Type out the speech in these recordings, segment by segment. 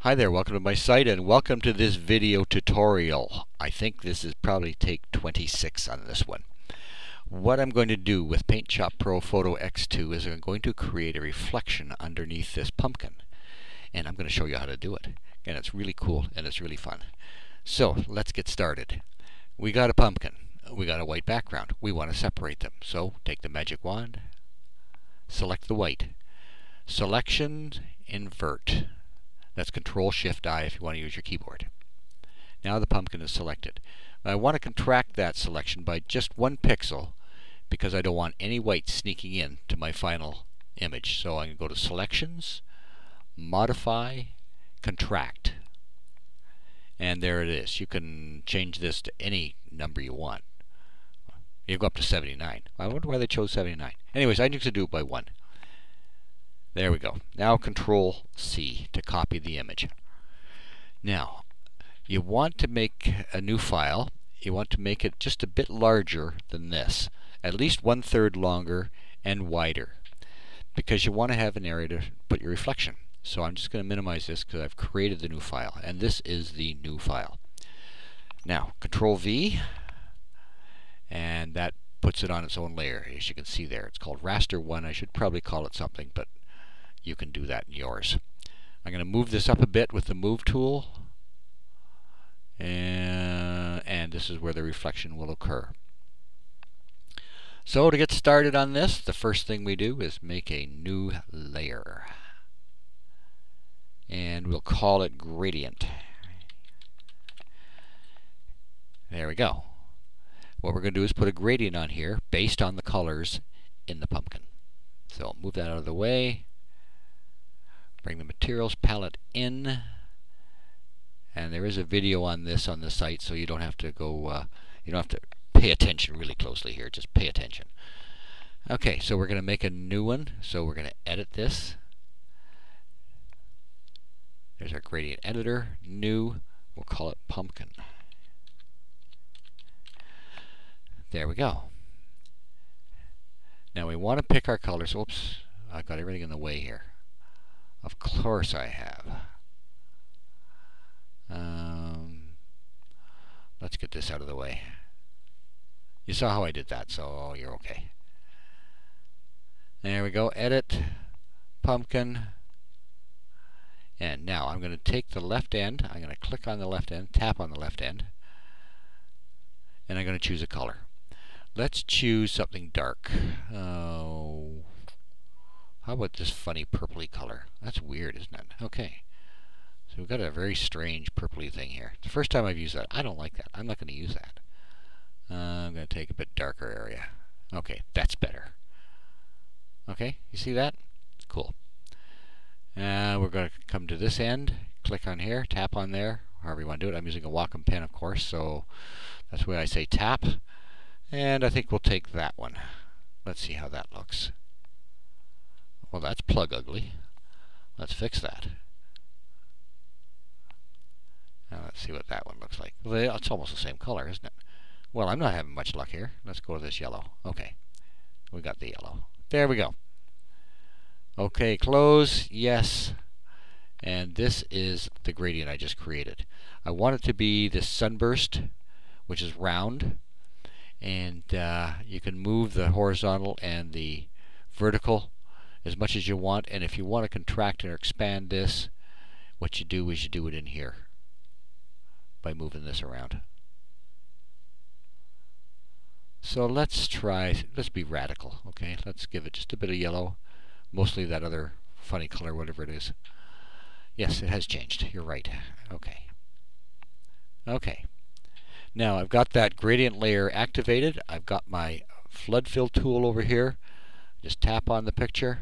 Hi there, welcome to my site and welcome to this video tutorial. I think this is probably take 26 on this one. What I'm going to do with Paint Shop Pro Photo X2 is I'm going to create a reflection underneath this pumpkin. And I'm going to show you how to do it. And it's really cool and it's really fun. So let's get started. We got a pumpkin. We got a white background. We want to separate them. So take the magic wand, select the white. Selection, invert. That's Control-Shift-I if you want to use your keyboard. Now the pumpkin is selected. I want to contract that selection by just 1 pixel because I don't want any white sneaking in to my final image. So I'm going to go to Selections, Modify, Contract. And there it is. You can change this to any number you want. You go up to 79. I wonder why they chose 79. Anyways, I need to do it by 1. There we go. Now Control-C to copy the image. Now, you want to make a new file. You want to make it just a bit larger than this. At least 1/3 longer and wider. Because you want to have an area to put your reflection. So I'm just going to minimize this because I've created the new file. And this is the new file. Now, Control-V. And that puts it on its own layer. As you can see there, it's called Raster 1. I should probably call it something, but you can do that in yours. I'm going to move this up a bit with the Move tool. And this is where the reflection will occur. So to get started on this, the first thing we do is make a new layer. And we'll call it Gradient. There we go. What we're going to do is put a gradient on here based on the colors in the pumpkin. So I'll move that out of the way. Bring the materials palette in, and there is a video on this on the site, so you don't have to go. You don't have to pay attention really closely here. Just pay attention. Okay, so we're going to make a new one. So we're going to edit this. There's our gradient editor. New. We'll call it Pumpkin. There we go. Now we want to pick our colors. Oops, I've got everything in the way here. Of course I have. Let's get this out of the way. You saw how I did that, so you're okay. There we go. Edit. Pumpkin. And now I'm going to take the left end. I'm going to click on the left end, tap on the left end, and I'm going to choose a color. Let's choose something dark. Oh. How about this funny purpley color? That's weird, isn't it? Okay. So we've got a very strange purpley thing here. It's the first time I've used that. I don't like that. I'm not going to use that. I'm going to take a bit darker area. Okay, that's better. Okay, you see that? Cool. We're going to come to this end. Click on here. Tap on there. However you want to do it. I'm using a Wacom pen, of course, so that's why I say tap. And I think we'll take that one. Let's see how that looks. Well, that's plug ugly. Let's fix that. Now let's see what that one looks like. Well, it's almost the same color, isn't it? Well, I'm not having much luck here. Let's go to this yellow. Okay. We got the yellow. There we go. Okay, close. Yes. And this is the gradient I just created. I want it to be this sunburst, which is round. And you can move the horizontal and the vertical as much as you want, and if you want to contract or expand this, what you do is you do it in here by moving this around. So let's be radical, okay? Let's give it just a bit of yellow, mostly that other funny color, whatever it is. Yes, it has changed. You're right. Okay. Okay. Now I've got that gradient layer activated. I've got my flood fill tool over here. Just tap on the picture.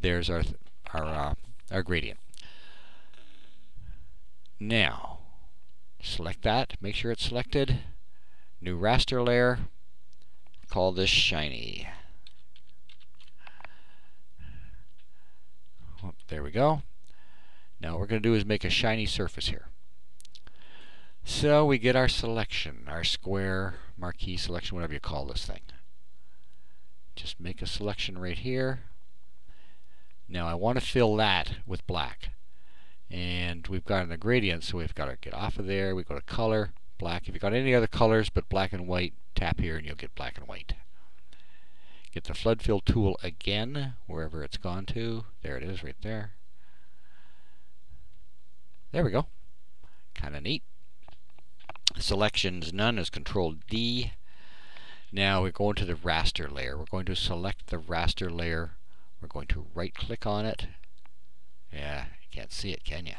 There's our gradient. Now, select that. Make sure it's selected. New raster layer. Call this shiny. Oh, there we go. Now what we're going to do is make a shiny surface here. So we get our selection, our square marquee selection, whatever you call this thing. Just make a selection right here. Now I want to fill that with black. And we've got the gradient, so we've got to get off of there. We go to color, black. If you've got any other colors but black and white, tap here and you'll get black and white. Get the flood fill tool again, wherever it's gone to. There it is, right there. There we go. Kind of neat. Selections none is Control D. Now we're going to the raster layer. We're going to select the raster layer. We're going to right click on it. Yeah, you can't see it, can you?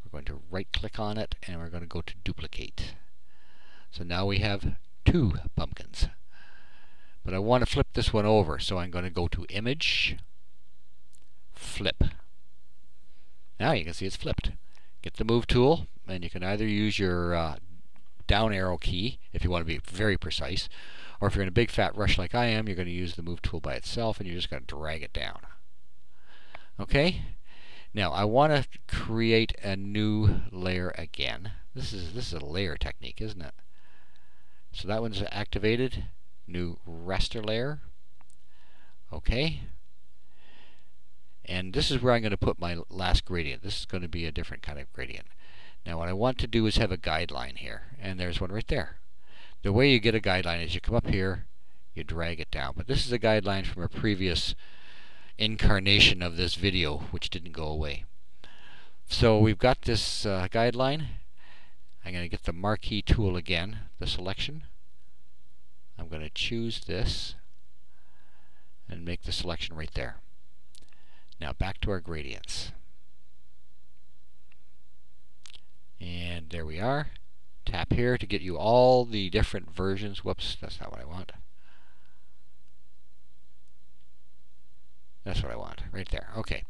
We're going to right click on it and we're going to go to duplicate. So now we have two pumpkins. But I want to flip this one over, so I'm going to go to Image, Flip. Now you can see it's flipped. Get the Move tool, and you can either use your down arrow key if you want to be very precise, or if you're in a big fat rush like I am, you're going to use the Move tool by itself, and you're just going to drag it down. Okay? Now I want to create a new layer again. This is a layer technique, isn't it? So that one's activated. New raster layer. Okay. And this is where I'm going to put my last gradient. This is going to be a different kind of gradient. Now what I want to do is have a guideline here. And there's one right there. The way you get a guideline is you come up here, you drag it down. But this is a guideline from a previous incarnation of this video, which didn't go away. So we've got this guideline. I'm going to get the marquee tool again, the selection. I'm going to choose this and make the selection right there. Now back to our gradients. And there we are. Tap here to get you all the different versions. Whoops, that's not what I want. That's what I want, right there. Okay.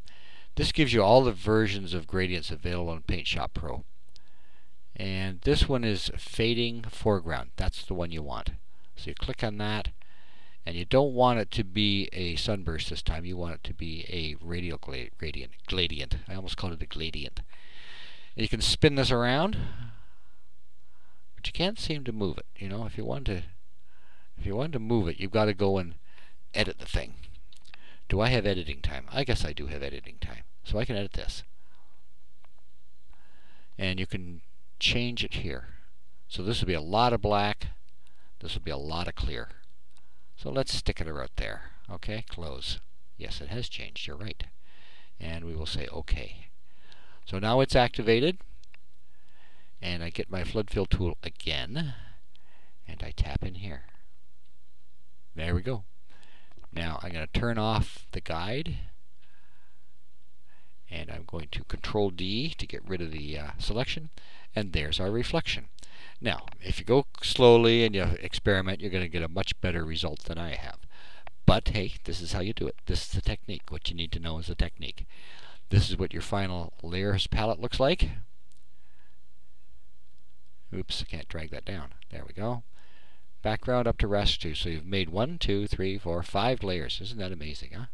This gives you all the versions of gradients available in Paint Shop Pro. And this one is fading foreground. That's the one you want. So you click on that, and you don't want it to be a sunburst this time. You want it to be a radial gradient. I almost called it a gradient. And you can spin this around, but you can't seem to move it. You know, if you want to move it, you've got to go and edit the thing. Do I have editing time? I guess I do have editing time. So I can edit this. And you can change it here. So this will be a lot of black. This will be a lot of clear. So let's stick it right there. Okay, close. Yes, it has changed. You're right. And we will say OK. So now it's activated. And I get my flood fill tool again. And I tap in here. There we go. Now I'm going to turn off the guide. And I'm going to Control D to get rid of the selection. And there's our reflection. Now, if you go slowly and you experiment, you're going to get a much better result than I have. But hey, this is how you do it. This is the technique. What you need to know is the technique. This is what your final layers palette looks like. Oops, I can't drag that down. There we go. Background up to raster 2. So you've made 1, 2, 3, 4, 5 layers. Isn't that amazing, huh?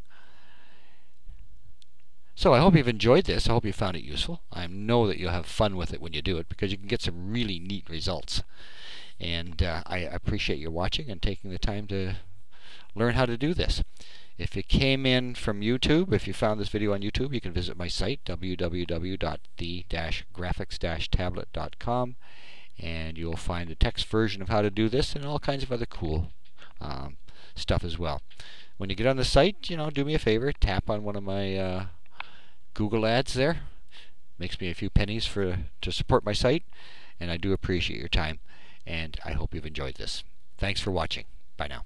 So I hope you've enjoyed this. I hope you found it useful. I know that you'll have fun with it when you do it, because you can get some really neat results. And I appreciate your watching and taking the time to learn how to do this. If you came in from YouTube, if you found this video on YouTube, you can visit my site, www.the-graphics-tablet.com, and you'll find a text version of how to do this and all kinds of other cool stuff as well. When you get on the site, you know, do me a favor, tap on one of my Google ads there. Makes me a few pennies to support my site, and I do appreciate your time, and I hope you've enjoyed this. Thanks for watching. Bye now.